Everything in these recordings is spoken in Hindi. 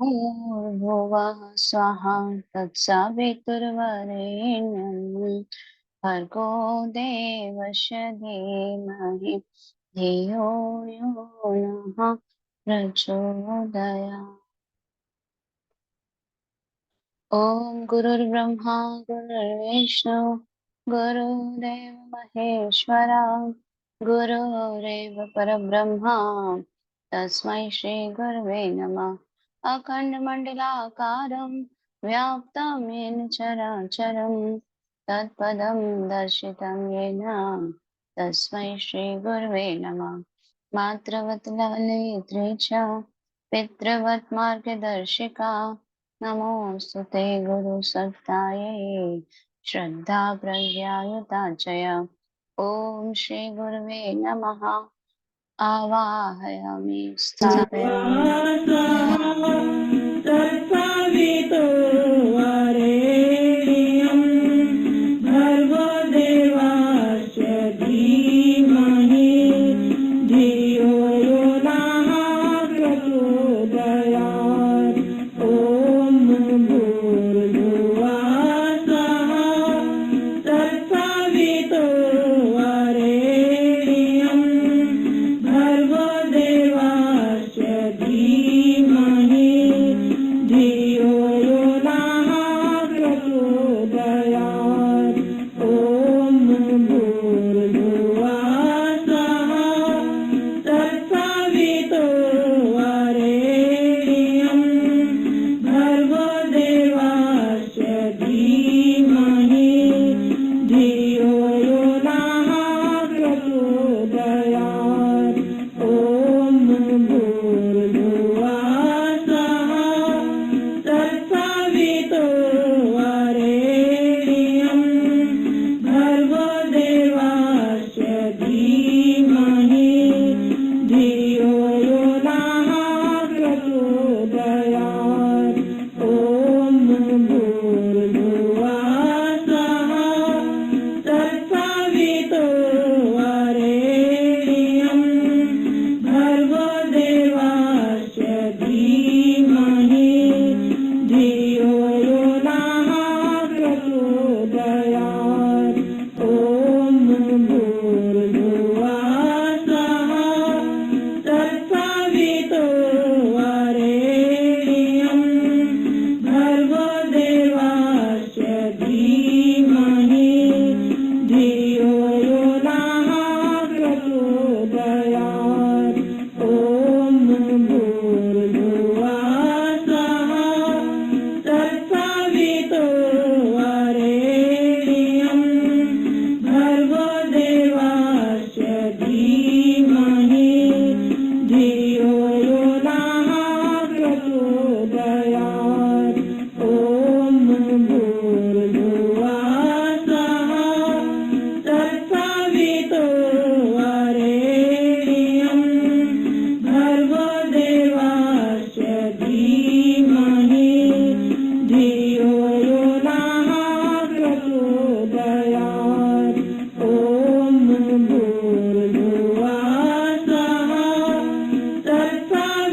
भूर्भुवः स्वः तत्सवितुर्वरेण्यं भर्गो देवस्य धीमहि धियो यो नः प्रचोदयात्। ओम गुरुर्ब्रह्मा गुरुर्विष्णु गुरुदेव महेश्वरा गुरुरेव परब्रह्मा तस्मै श्री गुरवे नमः। अखण्डमण्डलाकारं व्याप्तं येन चराचरं तत्पदं दर्शितं येन तस्मै श्री गुरवे नमः। मातृवत् ललिते च पितृवत् मार्गदर्शिका नमोऽस्तु ते गुरुसत्तायै श्रद्धा प्रज्ञायुताचय। ॐ श्री गुरवे नमः। आवाहयामि स्थापयामि तत्सवितो वरेण्यं भर्गो देवस्य धीमहि धियो यो नः प्रचोदयात्। ॐ भूर्भुवः स्वः तत्सवितो वरेण्यं भर्गो देवस्य धीमहि धियो यो नः प्रचोदयात्। ॐ भूर्भुवः स्वः तत्सवितो वरेण्यं भर्गो देवस्य धीमहि धियो यो नः प्रचोदयात्। ॐ भूर्भुवः स्वः तत्सवितो वरेण्यं भर्गो देवस्य धीमहि धियो यो नः प्रचोदयात्। ॐ भूर्भुवः स्वः तत्सवितो वरेण्यं भर्गो देवस्य धीमहि धियो यो नः प्रचोदयात्। ॐ भूर्भुवः स्वः तत्सवितो वरेण्यं भर्गो देवस्य धीमहि धियो यो नः प्रचोदयात्। ॐ भूर्भुवः स्वः तत्सवितो वरेण्यं भर्गो देवस्य धीमहि धियो यो नः प्रचोदयात्। ॐ भूर्भुवः स्वः तत्सवितो वरेण्यं भर्गो देवस्य धीमहि धियो यो नः प्रचोदयात्। ॐ भूर्भुवः स्वः तत्सवितो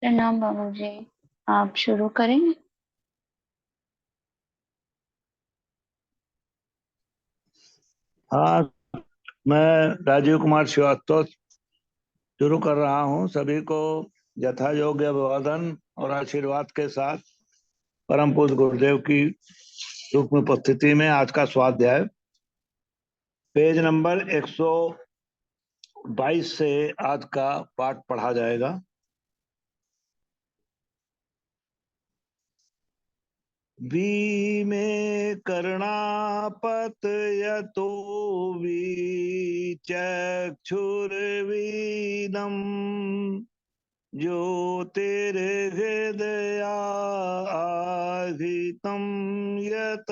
प्रणाम बाबूजी। आप शुरू करें। हाँ, मैं राजीव कुमार श्रीवास्तव शुरू कर रहा हूँ। सभी को यथा योग्य अभिवादन और आशीर्वाद के साथ परम पूज्य गुरुदेव की सूक्ष्म उपस्थिति में आज का स्वाध्याय पेज नंबर 122 से आज का पाठ पढ़ा जाएगा। वी में कर्णापत यतो चक्षुर्वीदम ज्योतिर्हृदयाहितं यत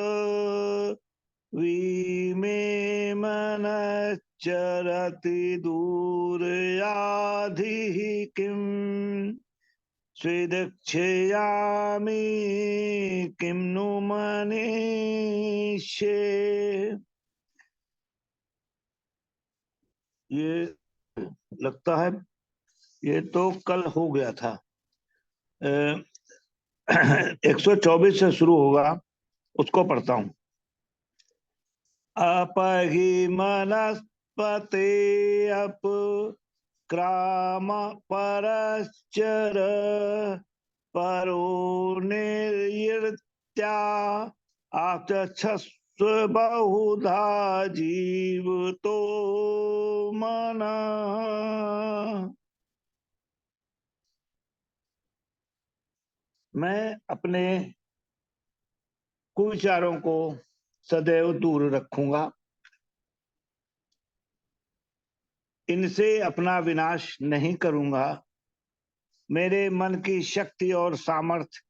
वीमे मनश्चरति दूरयाधिः किं स्विदक्षयामि किं नु मनीष्ये। ये लगता है ये तो कल हो गया था। 124 से शुरू होगा, उसको पढ़ता हूं। अपहि मनस्पते अप क्राम परश्चर परो निर्यृत्या आचक्षस्व बहुधा जीवतो मना। मैं अपने कुविचारों को सदैव दूर रखूंगा, इनसे अपना विनाश नहीं करूंगा। मेरे मन की शक्ति और सामर्थ्य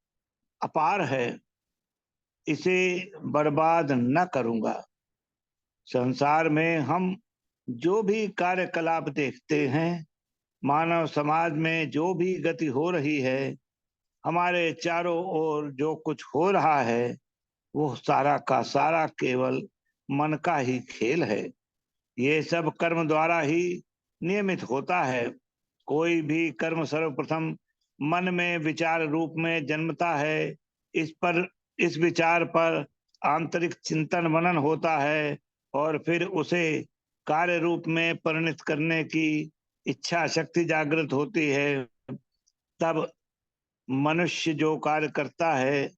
अपार है, इसे बर्बाद न करूंगा। संसार में हम जो भी कार्यकलाप देखते हैं, मानव समाज में जो भी गति हो रही है, हमारे चारों ओर जो कुछ हो रहा है, वो सारा का सारा केवल मन का ही खेल है। ये सब कर्म द्वारा ही नियमित होता है। कोई भी कर्म सर्वप्रथम मन में विचार रूप में जन्मता है। इस विचार पर आंतरिक चिंतन मनन होता है और फिर उसे कार्य रूप में परिणत करने की इच्छा शक्ति जागृत होती है। तब मनुष्य जो कार्य करता है,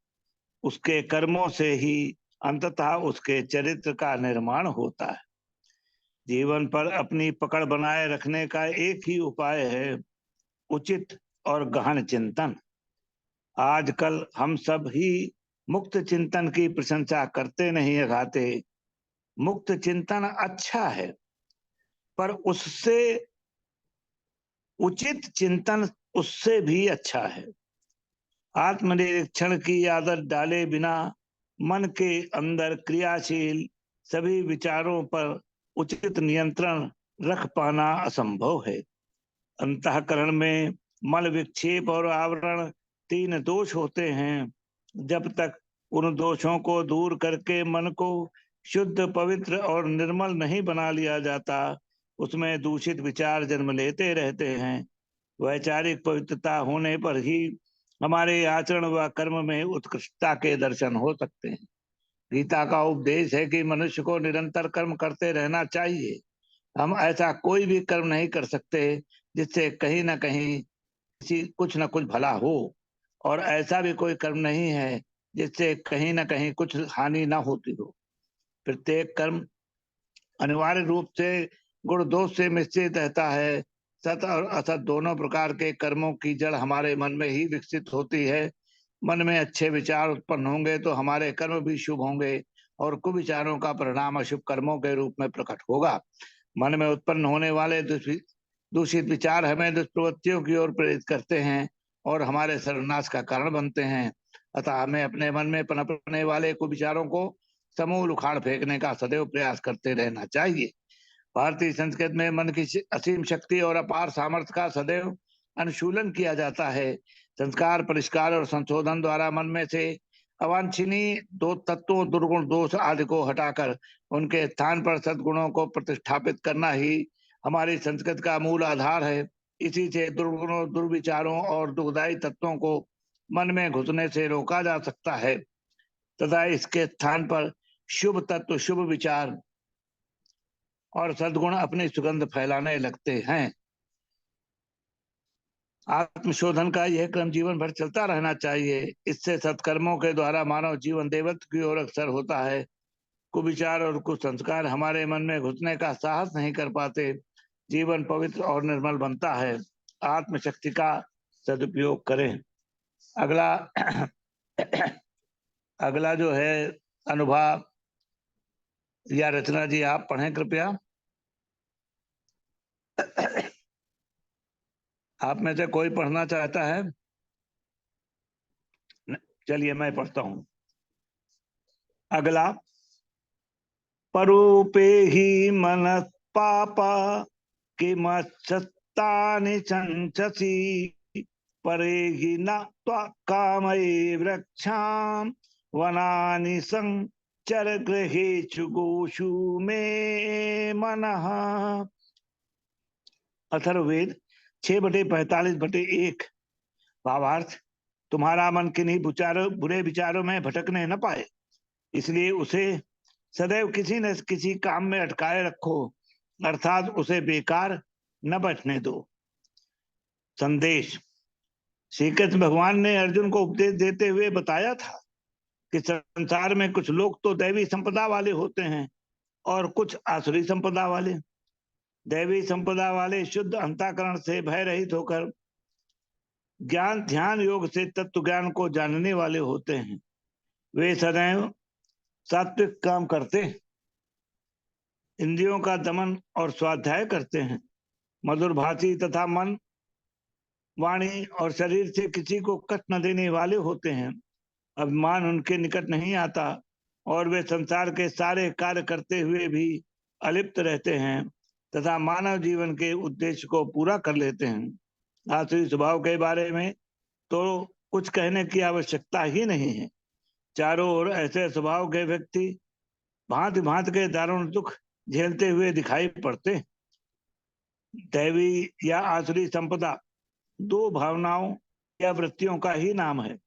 उसके कर्मों से ही अंततः उसके चरित्र का निर्माण होता है। जीवन पर अपनी पकड़ बनाए रखने का एक ही उपाय है, उचित और गहन चिंतन। आजकल हम सब ही मुक्त चिंतन की प्रशंसा करते नहीं गाते। मुक्त चिंतन अच्छा है, पर उससे उचित चिंतन उससे भी अच्छा है। आत्मनिरीक्षण की आदत डाले बिना मन के अंदर क्रियाशील सभी विचारों पर उचित नियंत्रण रख पाना असंभव है। अंतःकरण में मल विक्षेप और आवरण तीन दोष होते हैं। जब तक उन दोषों को दूर करके मन को शुद्ध पवित्र और निर्मल नहीं बना लिया जाता, उसमें दूषित विचार जन्म लेते रहते हैं। वैचारिक पवित्रता होने पर ही हमारे आचरण व कर्म में उत्कृष्टता के दर्शन हो सकते हैं। गीता का उपदेश है कि मनुष्य को निरंतर कर्म करते रहना चाहिए। हम ऐसा कोई भी कर्म नहीं कर सकते जिससे कहीं ना कहीं किसी कुछ न कुछ भला हो, और ऐसा भी कोई कर्म नहीं है जिससे कहीं ना कहीं कुछ हानि ना होती हो। प्रत्येक कर्म अनिवार्य रूप से गुण दोष से मिश्रित रहता है। सत और असत दोनों प्रकार के कर्मों की जड़ हमारे मन में ही विकसित होती है। मन में अच्छे विचार उत्पन्न होंगे तो हमारे कर्म भी शुभ होंगे और कुविचारों का परिणाम अशुभ कर्मों के रूप में प्रकट होगा। मन में उत्पन्न होने वाले दूषित विचार हमें दुष्प्रवृत्तियों की ओर प्रेरित करते हैं और हमारे सर्वनाश का कारण बनते हैं। अतः हमें अपने मन में पनपने वाले कुविचारों को समूल उखाड़ फेंकने का सदैव प्रयास करते रहना चाहिए। भारतीय संस्कृति में मन की असीम शक्ति और अपार सामर्थ्य का सदैव अनुशूलन किया जाता है। संस्कार परिष्कार और संशोधन द्वारा मन में से अवांछनीय दो तत्वों दुर्गुण दोष आदि को हटाकर उनके स्थान पर सद्गुणों को प्रतिष्ठापित करना ही हमारी संस्कृति का मूल आधार है। इसी से दुर्गुणों, दुर्विचारों और दुखदायी तत्वों को मन में घुसने से रोका जा सकता है तथा इसके स्थान पर शुभ तत्व, शुभ विचार और सद्गुण अपनी सुगंध फैलाने लगते हैं। आत्मशोधन का यह क्रम जीवन भर चलता रहना चाहिए। इससे सत्कर्मों के द्वारा मानव जीवन देवत्व की ओर अग्रसर होता है। कुविचार और कुसंस्कार हमारे मन में घुसने का साहस नहीं कर पाते। जीवन पवित्र और निर्मल बनता है। आत्मशक्ति का सदुपयोग करें। अगला अगला जो है अनुभव या रचना जी आप पढ़ें कृपया। आप में से कोई पढ़ना चाहता है? चलिए मैं पढ़ता हूं। अगला, परूपे ही मन पापा किमच्छत्तानि चंचसी परे ही न कामये वृक्षाम वनानि संचर गृहेषु गोषु में मनः। अथर्ववेद 6/45/1। भावार्थ, तुम्हारा मन किन्हीं बुरे विचारों में भटकने न पाए, इसलिए उसे सदैव किसी न किसी काम में अटकाए रखो, अर्थात उसे बेकार न बैठने दो। संदेश, श्री कृष्ण भगवान ने अर्जुन को उपदेश देते हुए बताया था कि संसार में कुछ लोग तो दैवी संपदा वाले होते हैं और कुछ आसुरी संपदा वाले। दैवी संपदा वाले शुद्ध अंतःकरण से भय रहित होकर ज्ञान ध्यान योग से तत्व ज्ञान को जानने वाले होते हैं। वे सदैव सात्विक काम करते हैं, इंद्रियों का दमन और स्वाध्याय करते हैं, मधुर भाषी तथा मन, वाणी और शरीर से किसी को कष्ट न देने वाले होते हैं। अभिमान उनके निकट नहीं आता और वे संसार के सारे कार्य करते हुए भी अलिप्त रहते हैं तथा मानव जीवन के उद्देश्य को पूरा कर लेते हैं। आसुरी स्वभाव के बारे में तो कुछ कहने की आवश्यकता ही नहीं है। चारों ओर ऐसे स्वभाव के व्यक्ति भांति भांति के दारुण दुख झेलते हुए दिखाई पड़ते। दैवी या आसुरी संपदा दो भावनाओं या वृत्तियों का ही नाम है।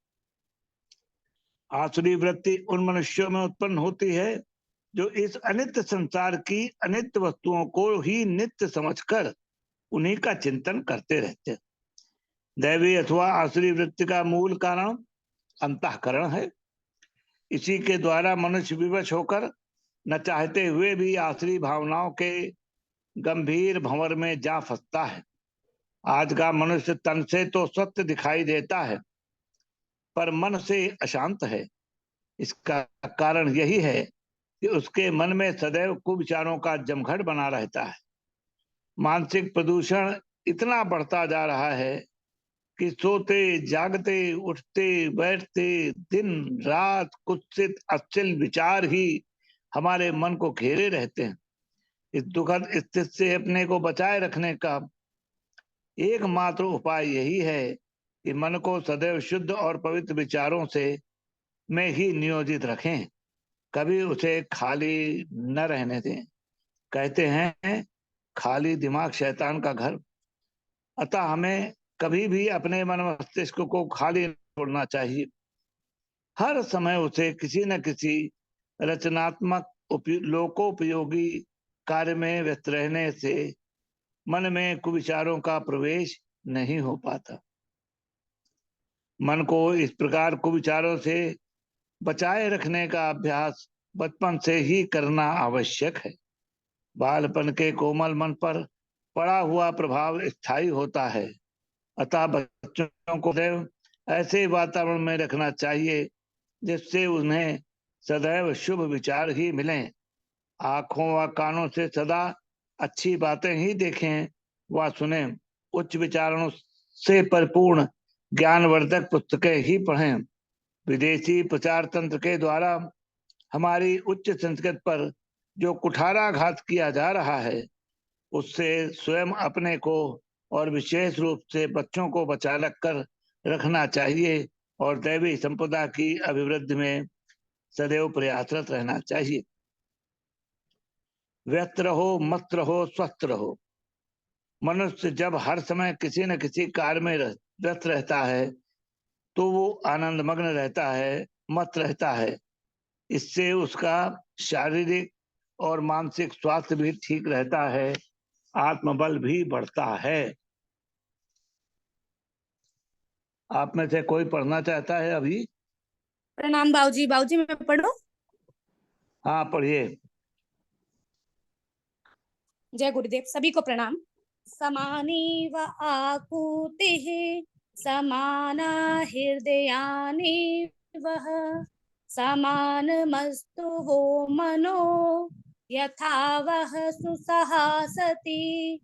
आसुरी वृत्ति उन मनुष्यों में उत्पन्न होती है जो इस अनित्य संसार की अनित्य वस्तुओं को ही नित्य समझकर उन्हीं का चिंतन करते रहते। दैवी अथवा आसुरी वृत्ति का मूल कारण अंतःकरण है। इसी के द्वारा मनुष्य विवश होकर न चाहते हुए भी आसुरी भावनाओं के गंभीर भंवर में जा फंसता है। आज का मनुष्य तन से तो सत्य दिखाई देता है पर मन से अशांत है। इसका कारण यही है कि उसके मन में सदैव कुविचारों का जमघट बना रहता है। मानसिक प्रदूषण इतना बढ़ता जा रहा है कि सोते जागते उठते बैठते दिन रात कुत्सित अश्लील विचार ही हमारे मन को घेरे रहते हैं। इस दुखद स्थिति से अपने को बचाए रखने का एकमात्र उपाय यही है कि मन को सदैव शुद्ध और पवित्र विचारों से में ही नियोजित रखें, कभी उसे खाली न रहने दें। कहते हैं खाली दिमाग शैतान का घर। अतः हमें कभी भी अपने मन मस्तिष्क को खाली नहीं छोड़ना चाहिए। हर समय उसे किसी न किसी रचनात्मक लोकोपयोगी कार्य में व्यस्त रहने से मन में कुविचारों का प्रवेश नहीं हो पाता। मन को इस प्रकार कुविचारों से बचाए रखने का अभ्यास बचपन से ही करना आवश्यक है। बालपन के कोमल मन पर पड़ा हुआ प्रभाव स्थायी होता है। अतः बच्चों को सदैव ऐसे वातावरण में रखना चाहिए जिससे उन्हें सदैव शुभ विचार ही मिलें। आंखों व कानों से सदा अच्छी बातें ही देखें व सुनें। उच्च विचारों से परिपूर्ण ज्ञानवर्धक पुस्तकें ही पढ़ें। विदेशी प्रचार तंत्र के द्वारा हमारी उच्च संस्कृति पर जो कुठाराघात किया जा रहा है उससे स्वयं अपने को और विशेष रूप से बच्चों को बचा कर रखना चाहिए और दैवी संपदा की अभिवृद्धि में सदैव प्रयासरत रहना चाहिए। व्यस्त रहो, मस्त रहो, स्वस्थ रहो। मनुष्य जब हर समय किसी न किसी कार्य में व्यस्त रहता है तो वो आनंद मग्न रहता है, मत रहता है। इससे उसका शारीरिक और मानसिक स्वास्थ्य भी ठीक रहता है, आत्मबल भी बढ़ता है। आप में से कोई पढ़ना चाहता है अभी? प्रणाम बाबूजी। बाबूजी मैं पढ़ूं? हाँ, पढ़िए। जय गुरुदेव। सभी को प्रणाम। समानेव आकुतिः समाना हृदयानेवः समानमस्तु वो मनो यथा वह सुसहासति।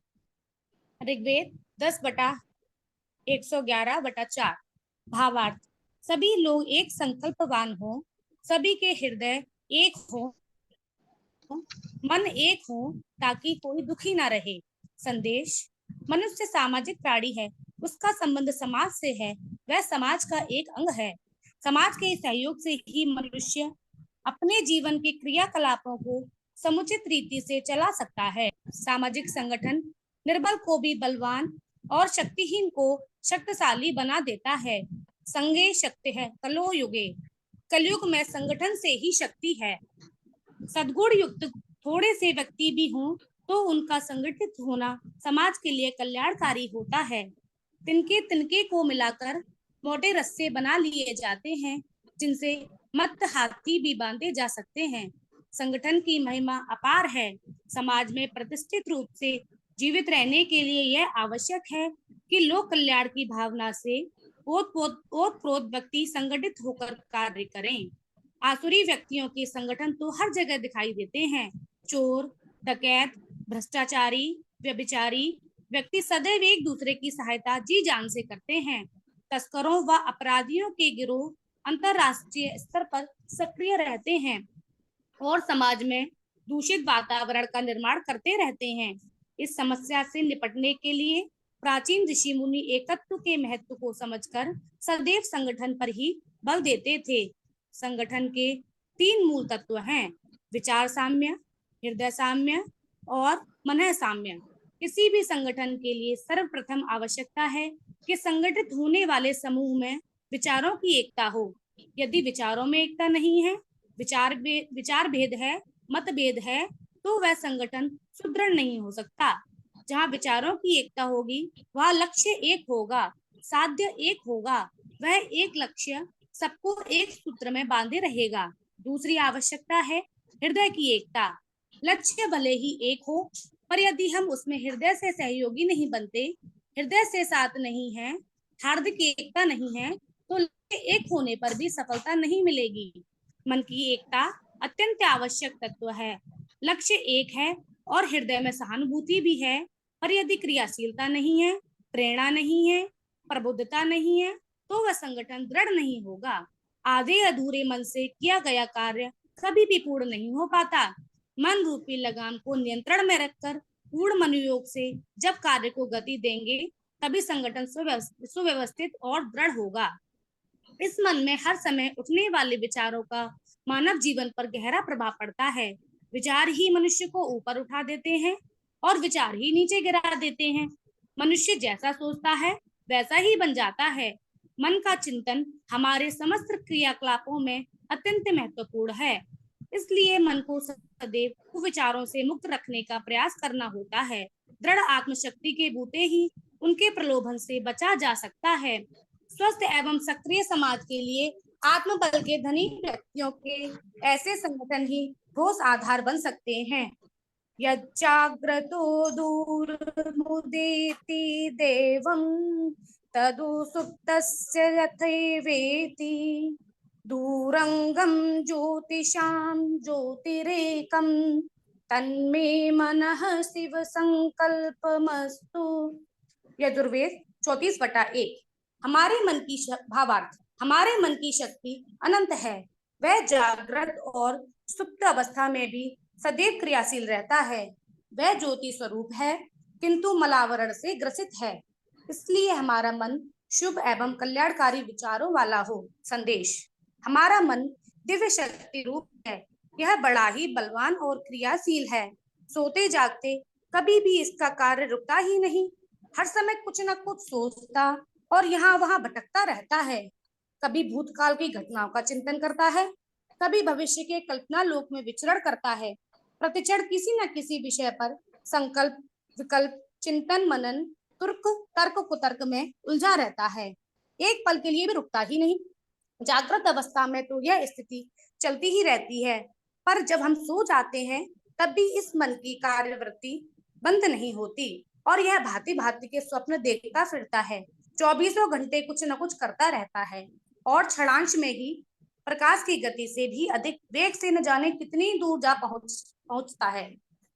ऋग्वेद 10/111/4। भावार्थ। सभी लोग एक संकल्पवान हो, सभी के हृदय एक हो, मन एक हो, ताकि कोई दुखी ना रहे। संदेश। मनुष्य सामाजिक प्राणी है, उसका संबंध समाज से है, वह समाज का एक अंग है। समाज के सहयोग से ही मनुष्य अपने जीवन के क्रियाकलापों को समुचित रीति से चला सकता है। सामाजिक संगठन निर्बल को भी बलवान और शक्तिहीन को शक्तिशाली बना देता है। संगे शक्ति है कलो युगे। कलयुग में संगठन से ही शक्ति है। सद्गुण युक्त थोड़े से व्यक्ति भी हों तो उनका संगठित होना समाज के लिए कल्याणकारी होता है। तिनके तिनके को मिलाकर मोटे रस्से बना लिए जाते हैं, जिनसे मत हाथी भी बांधे जा सकते हैं। संगठन की महिमा अपार है। समाज में प्रतिष्ठित रूप से जीवित रहने के लिए यह आवश्यक है कि लोक कल्याण की भावना से ओतप्रोत व्यक्ति संगठित होकर कार्य करें। आसुरी व्यक्तियों के संगठन तो हर जगह दिखाई देते हैं। चोर, डकैत, भ्रष्टाचारी, व्यभिचारी व्यक्ति सदैव एक दूसरे की सहायता जी जान से करते हैं। तस्करों व अपराधियों के गिरोह अंतरराष्ट्रीय स्तर पर सक्रिय रहते हैं और समाज में दूषित वातावरण का निर्माण करते रहते हैं। इस समस्या से निपटने के लिए प्राचीन ऋषि मुनि एकत्व के महत्व को समझकर सदैव संगठन पर ही बल देते थे। संगठन के 3 मूल तत्व हैं: विचार साम्य, हृदय साम्य और मन साम्य। किसी भी संगठन के लिए सर्वप्रथम आवश्यकता है कि संगठित होने वाले समूह में विचारों की एकता हो। यदि विचारों में एकता नहीं है, विचार भेद है, मतभेद है, तो वह संगठन सुदृढ़ नहीं हो सकता। जहाँ विचारों की एकता होगी, वह लक्ष्य एक होगा, साध्य एक होगा, वह एक लक्ष्य सबको एक सूत्र में बांधे रहेगा। दूसरी आवश्यकता है हृदय की एकता। लक्ष्य भले ही एक हो, पर यदि हम उसमें हृदय से सहयोगी नहीं बनते, हृदय से साथ नहीं है, हार्दिक एकता नहीं है, तो लक्ष्य एक होने पर भी सफलता नहीं मिलेगी। मन की एकता अत्यंत आवश्यक तत्व है। लक्ष्य एक है और हृदय में सहानुभूति भी है, पर यदि क्रियाशीलता नहीं है, प्रेरणा नहीं है, प्रबुद्धता नहीं है, तो वह संगठन दृढ़ नहीं होगा। आधे अधूरे मन से किया गया कार्य कभी भी पूर्ण नहीं हो पाता। मन रूपी लगाम को नियंत्रण में रखकर पूर्ण मनोयोग से जब कार्य को गति देंगे, तभी संगठन सुव्यवस्थित और दृढ़ होगा। इस मन में हर समय उठने वाले विचारों का मानव जीवन पर गहरा प्रभाव पड़ता है। विचार ही मनुष्य को ऊपर उठा देते हैं और विचार ही नीचे गिरा देते हैं। मनुष्य जैसा सोचता है वैसा ही बन जाता है। मन का चिंतन हमारे समस्त क्रियाकलापों में अत्यंत महत्वपूर्ण है। इसलिए मन को सदैव कुविचारों से मुक्त रखने का प्रयास करना होता है। दृढ़ आत्मशक्ति के बूते ही उनके प्रलोभन से बचा जा सकता है। स्वस्थ एवं सक्रिय समाज के लिए आत्मबल के धनी व्यक्तियों के ऐसे संगठन ही ठोस आधार बन सकते हैं। यज्जाग्रतो दूरमुदेति देवं तदु सुप्तस्य यथैवेति दूरंगम ज्योतिषां ज्योतिरेकं तन्मे मनः शिव संकल्पमस्तु। यजुर्वेद 34/1। हमारे मन की भावार्थ। हमारे मन की शक्ति अनंत है। वह जागृत और सुप्त अवस्था में भी सदैव क्रियाशील रहता है। वह ज्योति स्वरूप है, किंतु मलावरण से ग्रसित है। इसलिए हमारा मन शुभ एवं कल्याणकारी विचारों वाला हो। संदेश। हमारा मन दिव्य शक्ति रूप है। यह बड़ा ही बलवान और क्रियाशील है। सोते जागते कभी भी इसका कार्य रुकता ही नहीं। हर समय कुछ न कुछ सोचता और यहाँ वहां भटकता रहता है। कभी भूतकाल की घटनाओं का चिंतन करता है, कभी भविष्य के कल्पना लोक में विचरण करता है। प्रतिक्षण किसी न किसी विषय पर संकल्प, विकल्प, चिंतन, मनन, तर्क कुतर्क में उलझा रहता है। एक पल के लिए भी रुकता ही नहीं। जागृत अवस्था में तो यह स्थिति चलती ही रहती है, पर जब हम सो जाते हैं तब भी इस मन की कार्यवृत्ति बंद नहीं होती और यह भांति भांति के स्वप्न देखता फिरता है। 24 घंटे कुछ न कुछ करता रहता है और क्षणांश में ही प्रकाश की गति से भी अधिक वेग से न जाने कितनी दूर जा पहुंचता है।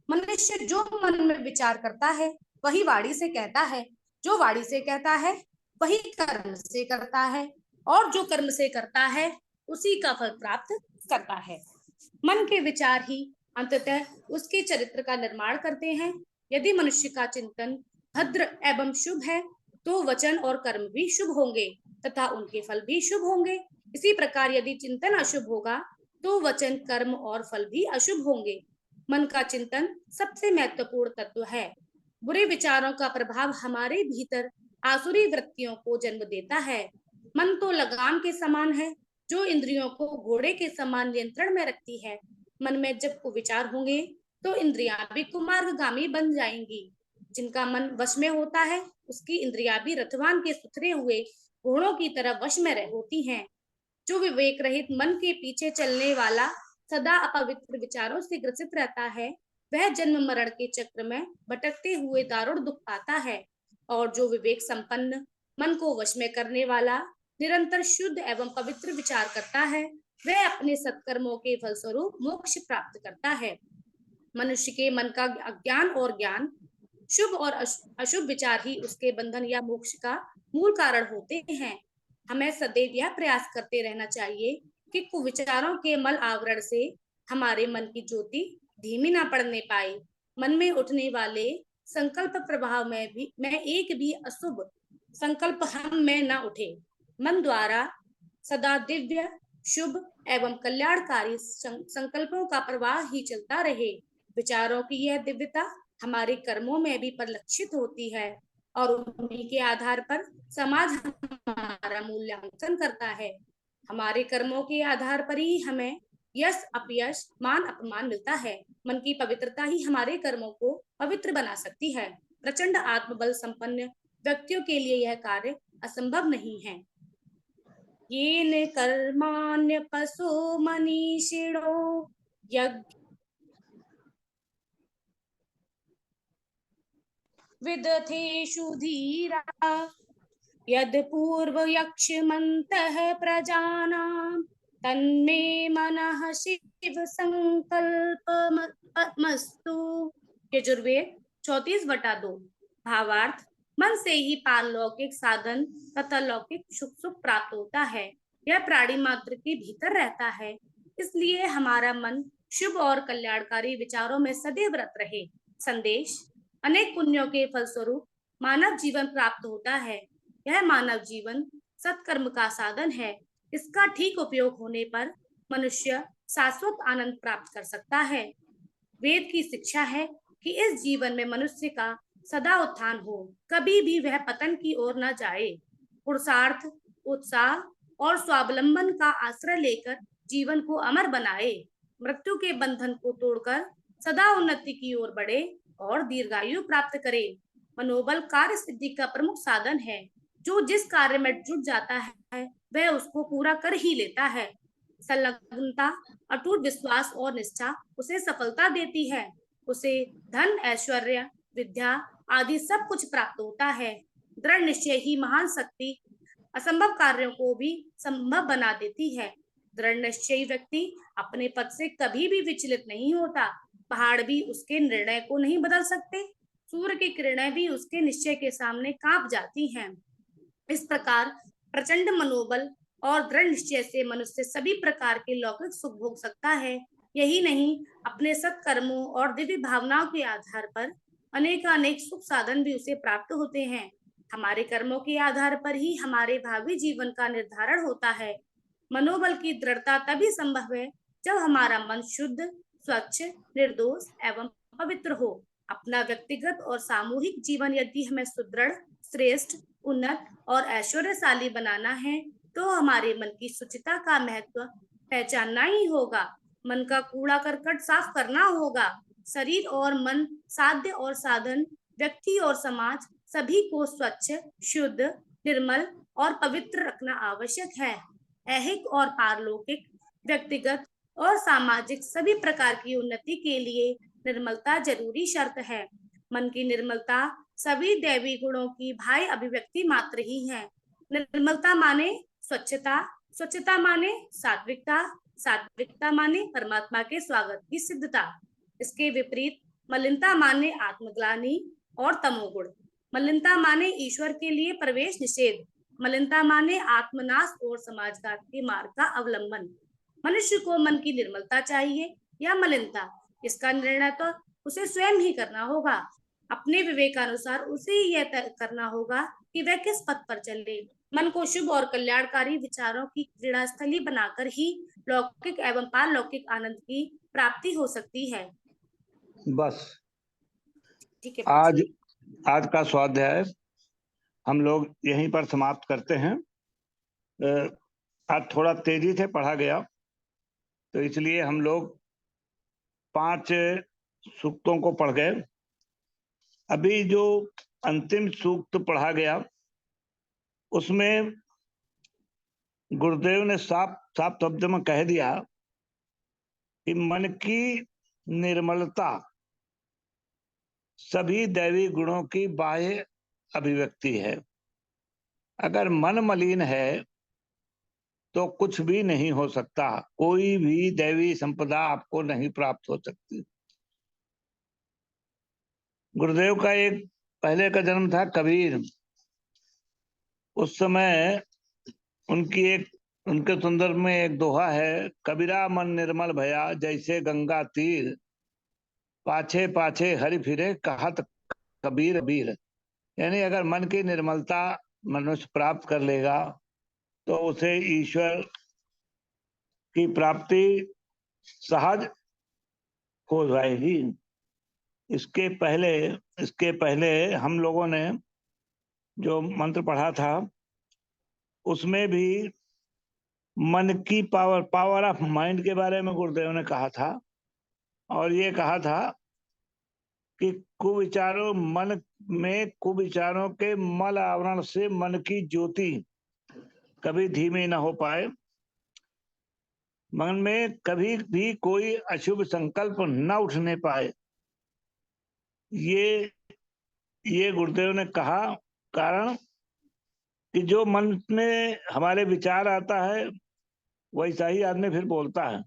मनुष्य जो मन में विचार करता है वही वाणी से कहता है, जो वाणी से कहता है वही कर्म से करता है और जो कर्म से करता है उसी का फल प्राप्त करता है। मन के विचार ही अंततः उसके चरित्र का निर्माण करते हैं। यदि मनुष्य का चिंतन भद्र एवं शुभ है तो वचन और कर्म भी शुभ होंगे तथा उनके फल भी शुभ होंगे। इसी प्रकार यदि चिंतन अशुभ होगा तो वचन, कर्म और फल भी अशुभ होंगे। मन का चिंतन सबसे महत्वपूर्ण तत्व है। बुरे विचारों का प्रभाव हमारे भीतर आसुरी वृत्तियों को जन्म देता है। मन तो लगाम के समान है जो इंद्रियों को घोड़े के समान नियंत्रण में रखती है। मन में जब कुविचार होंगे तो इंद्रियां भी कुमार्गगामी बन जाएंगी। जिनका मन वश में होता है उसकी इंद्रियां भी रथवान के सुथरे हुए घोड़ों की तरह वश में होती हैं। जो विवेक रहित मन के पीछे चलने वाला सदा अपवित्र विचारों से ग्रसित रहता है वह जन्म मरण के चक्र में भटकते हुए दारुण दुख पाता है। और जो विवेक संपन्न मन को वश में करने वाला निरंतर शुद्ध एवं पवित्र विचार करता है वह अपने सत्कर्मों के फलस्वरूप मोक्ष प्राप्त करता है। मनुष्य के मन का अज्ञान और ज्ञान, शुभ और अशुभ विचार ही उसके बंधन या मोक्ष का मूल कारण होते हैं। हमें सदैव यह प्रयास करते रहना चाहिए कि कुविचारों के मल आवरण से हमारे मन की ज्योति धीमी ना पड़ने पाए। मन में उठने वाले संकल्प प्रभाव में एक भी अशुभ संकल्प हम में न उठे। मन द्वारा सदा दिव्य, शुभ एवं कल्याणकारी संकल्पों का प्रवाह ही चलता रहे। विचारों की यह दिव्यता हमारे कर्मों में भी परिलक्षित होती है और उन्हीं के आधार पर समाज हमारा मूल्यांकन करता है। हमारे कर्मों के आधार पर ही हमें यश अपयश, मान अपमान मिलता है। मन की पवित्रता ही हमारे कर्मों को पवित्र बना सकती है। प्रचंड आत्मबल संपन्न व्यक्तियों के लिए यह कार्य असंभव नहीं है। येन कर्माण्य पशो मनीषिणो यज्ञ विदथेषु धीरा यद पूर्व यक्षमन्तः प्रजानां तन्मे मनः शिव संकल्पमस्तु। यजुर्वेद 34/2। भावार्थ, मन से ही पारलौकिक साधन तथा लौकिक सुख प्राप्त होता है। यह प्राणी मात्र के भीतर रहता है, इसलिए हमारा मन शुभ और कल्याणकारी विचारों में सदैव रत रहे। संदेश, अनेक पुण्यों के फलस्वरूप मानव जीवन प्राप्त होता है। यह मानव जीवन सत्कर्म का साधन है। इसका ठीक उपयोग होने पर मनुष्य शाश्वत आनंद प्राप्त कर सकता है। वेद की शिक्षा है कि इस जीवन में मनुष्य का सदा उत्थान हो, कभी भी वह पतन की ओर न जाए। पुरुषार्थ, उत्साह और स्वावलंबन का आश्रय लेकर जीवन को अमर बनाए, मृत्यु के बंधन को तोड़कर सदा उन्नति की ओर बढ़े और दीर्घायु प्राप्त करे। मनोबल कार्य सिद्धि का प्रमुख साधन है। जो जिस कार्य में जुट जाता है वह उसको पूरा कर ही लेता है। संलग्नता, अटूट विश्वास और निष्ठा उसे सफलता देती है। उसे धन, ऐश्वर्य, विद्या आदि सब कुछ प्राप्त होता है। दृढ़ निश्चय ही महान शक्ति असंभव कार्यों को भी संभव बना देती है। दृढ़ निश्चयी व्यक्ति अपने पद से कभी भी विचलित नहीं होता। पहाड़ भी उसके निर्णय को नहीं बदल सकते। सूर्य की किरणें भी उसके निश्चय के सामने कांप जाती हैं। इस प्रकार प्रचंड मनोबल और दृढ़ निश्चय से मनुष्य सभी प्रकार के लौकिक सुख भोग सकता है। यही नहीं, अपने सत्कर्मों और दिव्य भावनाओं के आधार पर अनेक सुख साधन भी उसे प्राप्त होते हैं। हमारे कर्मों के आधार पर ही हमारे भावी जीवन का निर्धारण होता है। मनोबल की दृढ़ता तभी संभव है जब हमारा मन शुद्ध, स्वच्छ, निर्दोष एवं पवित्र हो। अपना व्यक्तिगत और सामूहिक जीवन यदि हमें सुदृढ़, श्रेष्ठ, उन्नत और ऐश्वर्यशाली बनाना है तो हमारे मन की शुचिता का महत्व पहचानना ही होगा। मन का कूड़ा करकट साफ करना होगा। शरीर और मन, साध्य और साधन, व्यक्ति और समाज सभी को स्वच्छ, शुद्ध, निर्मल और पवित्र रखना आवश्यक है। ऐहिक और पारलौकिक, व्यक्तिगत और सामाजिक सभी प्रकार की उन्नति के लिए निर्मलता जरूरी शर्त है। मन की निर्मलता सभी दैवी गुणों की बाह्य अभिव्यक्ति मात्र ही है। निर्मलता माने स्वच्छता, स्वच्छता माने सात्विकता, सात्विकता माने परमात्मा के स्वागत की सिद्धता। इसके विपरीत मलिनता माने आत्मग्लानि और तमोगुण। मलिनता माने ईश्वर के लिए प्रवेश निषेध। मलिनता माने आत्मनाश और समाजघात के मार्ग का अवलंबन। मनुष्य को मन की निर्मलता चाहिए या मलिनता, इसका निर्णय तो उसे स्वयं ही करना होगा। अपने विवेकानुसार उसे यह तय करना होगा कि वह किस पथ पर चले। मन को शुभ और कल्याणकारी विचारों की क्रीड़ा स्थली बनाकर ही लौकिक एवं पारलौकिक आनंद की प्राप्ति हो सकती है। बस ठीक है। आज का स्वाध्याय हम लोग यहीं पर समाप्त करते हैं। आज थोड़ा तेजी से पढ़ा गया तो इसलिए हम लोग 5 सूक्तों को पढ़ गए। अभी जो अंतिम सूक्त पढ़ा गया उसमें गुरुदेव ने साफ साफ शब्द में कह दिया कि मन की निर्मलता सभी दैवी गुणों की बाह्य अभिव्यक्ति है। अगर मन मलिन है तो कुछ भी नहीं हो सकता, कोई भी दैवी संपदा आपको नहीं प्राप्त हो सकती। गुरुदेव का एक पहले का जन्म था कबीर। उस समय उनके सुंदर में एक दोहा है, कबीरा मन निर्मल भया जैसे गंगा तीर, पाछे पाछे हरि फिरे कहत कबीर बीर। यानी अगर मन की निर्मलता मनुष्य प्राप्त कर लेगा तो उसे ईश्वर की प्राप्ति सहज हो जाएगी। इसके पहले हम लोगों ने जो मंत्र पढ़ा था उसमें भी मन की पावर ऑफ माइंड के बारे में गुरुदेव ने कहा था और ये कहा था कि कुविचारों के मल आवरण से मन की ज्योति कभी धीमी न हो पाए, मन में कभी भी कोई अशुभ संकल्प न उठने पाए। ये गुरुदेव ने कहा, कारण कि जो मन में हमारे विचार आता है वैसा ही आदमी फिर बोलता है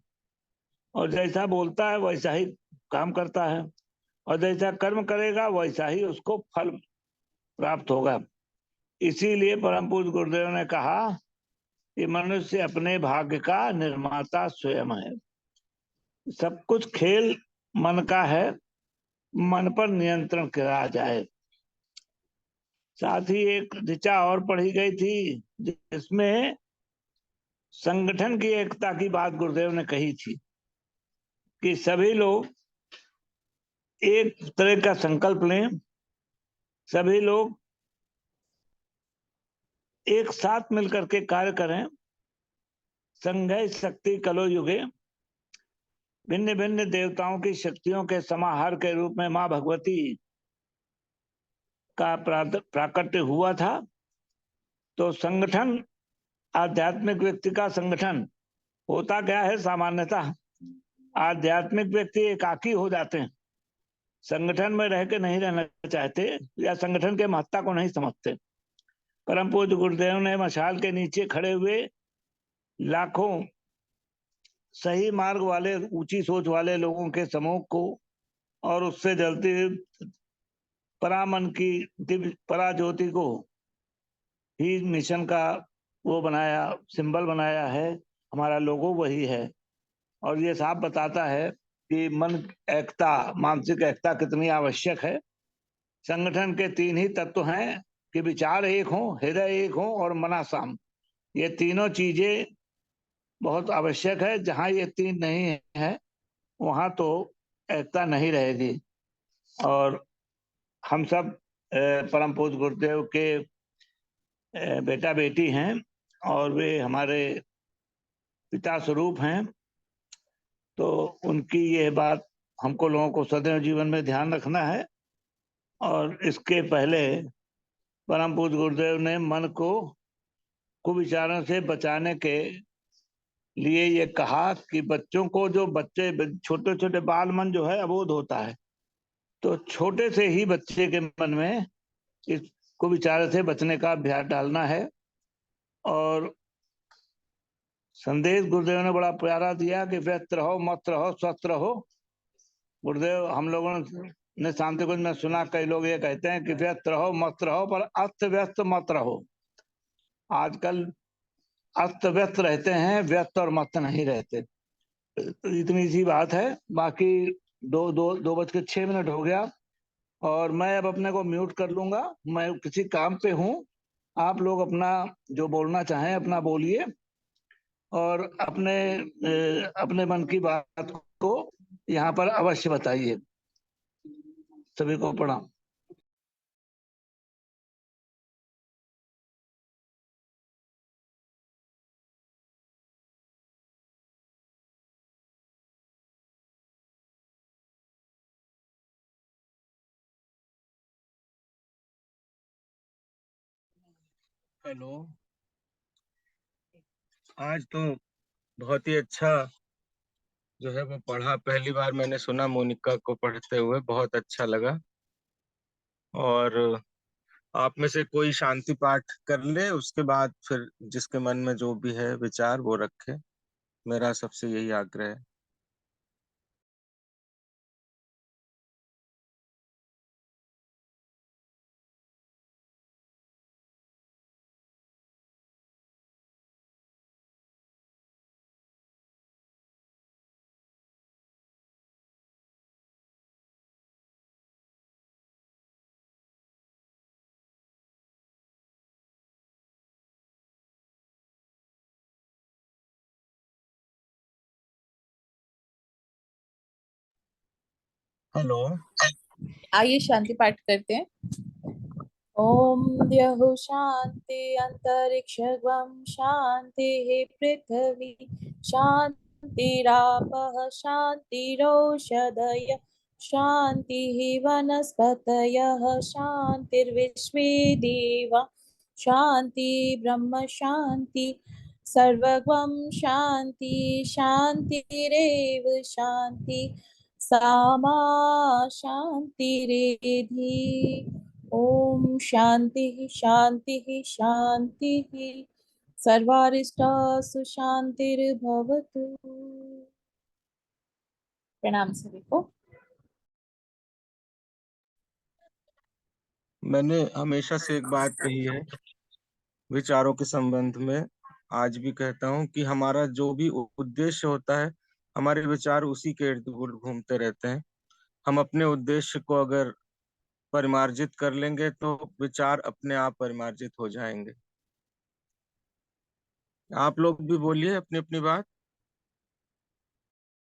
और जैसा बोलता है वैसा ही काम करता है और जैसा कर्म करेगा वैसा ही उसको फल प्राप्त होगा। इसीलिए परम पूज्य गुरुदेव ने कहा कि मनुष्य अपने भाग्य का निर्माता स्वयं है। सब कुछ खेल मन का है, मन पर नियंत्रण किया जाए। साथ ही एक ऋचा और पढ़ी गई थी जिसमें संगठन की एकता की बात गुरुदेव ने कही थी कि सभी लोग एक तरह का संकल्प लें, सभी लोग एक साथ मिलकर के कार्य करें। संघै शक्ति कलो युगे, भिन्न भिन्न देवताओं की शक्तियों के समाहार के रूप में मां भगवती का प्राकट्य हुआ था। तो संगठन, आध्यात्मिक व्यक्ति का संगठन होता क्या है, सामान्यतः आध्यात्मिक व्यक्ति एकाकी हो जाते हैं, संगठन में रह के नहीं रहना चाहते या संगठन के महत्ता को नहीं समझते। परम पूज्य गुरुदेव ने मशाल के नीचे खड़े हुए लाखों सही मार्ग वाले, ऊंची सोच वाले लोगों के समूह को और उससे जलती हुई परामन की दिव्य पराज्योति को ही मिशन का वो बनाया, सिंबल बनाया है। हमारा लोगो वही है और ये साफ बताता है कि मन एकता, मानसिक एकता कितनी आवश्यक है। संगठन के 3 ही तत्व हैं कि विचार एक हो, हृदय एक हो और मना साम। ये तीनों चीजें बहुत आवश्यक है। जहां ये 3 नहीं है वहां तो एकता नहीं रहेगी। और हम सब परम पूज्य गुरुदेव के बेटा बेटी हैं और वे हमारे पिता स्वरूप हैं। तो उनकी यह बात हमको लोगों को सदैव जीवन में ध्यान रखना है। और इसके पहले परम पूज्य गुरुदेव ने मन को कुविचारों से बचाने के लिए ये कहा कि बच्चों को, जो बच्चे छोटे छोटे बाल मन जो है अबोध होता है, तो छोटे से ही बच्चे के मन में इस कुविचार से बचने का अभ्यास डालना है। और संदेश गुरुदेव ने बड़ा प्यारा दिया कि व्यस्त रहो, मत रहो, स्वस्थ रहो। गुरुदेव हम लोगों ने शांति कुंज में सुना, कई लोग ये कहते हैं कि व्यस्त रहो मत रहो, पर अस्त व्यस्त मत रहो। आजकल अस्त व्यस्त रहते हैं, व्यस्त और मस्त नहीं रहते। तो इतनी सी बात है। बाकी 2:06 हो गया और मैं अब अपने को म्यूट कर लूंगा। मैं किसी काम पे हूँ। आप लोग अपना जो बोलना चाहें अपना बोलिए और अपने मन की बात को यहाँ पर अवश्य बताइए। सभी को प्रणाम। हेलो। आज तो बहुत ही अच्छा जो है वो पढ़ा। पहली बार मैंने सुना मोनिका को पढ़ते हुए, बहुत अच्छा लगा। और आप में से कोई शांति पाठ कर ले, उसके बाद फिर जिसके मन में जो भी है विचार वो रखे। मेरा सबसे यही आग्रह है। हेलो। आइए शांति पाठ करते हैं। ओम द्यौः शांति अंतरिक्षं शांति पृथ्वी शांतिरापः शांतिरौषधयः शांति वनस्पतयः शांतिर्विश्वे देवा शांति ब्रह्म शांति सर्वगं शांति शांतिरेव शांति सामा शांतिरेधि। ओम शांति शांति शांति सर्वारिष्टासु शांतिर्भवतु। प्रणाम सभी को। मैंने हमेशा से एक बात कही है विचारों के संबंध में, आज भी कहता हूँ कि हमारा जो भी उद्देश्य होता है, हमारे विचार उसी के इर्द गिर्द घूमते रहते हैं। हम अपने उद्देश्य को अगर परिमार्जित कर लेंगे तो विचार अपने आप परिमार्जित हो जाएंगे। आप लोग भी बोलिए अपनी अपनी बात।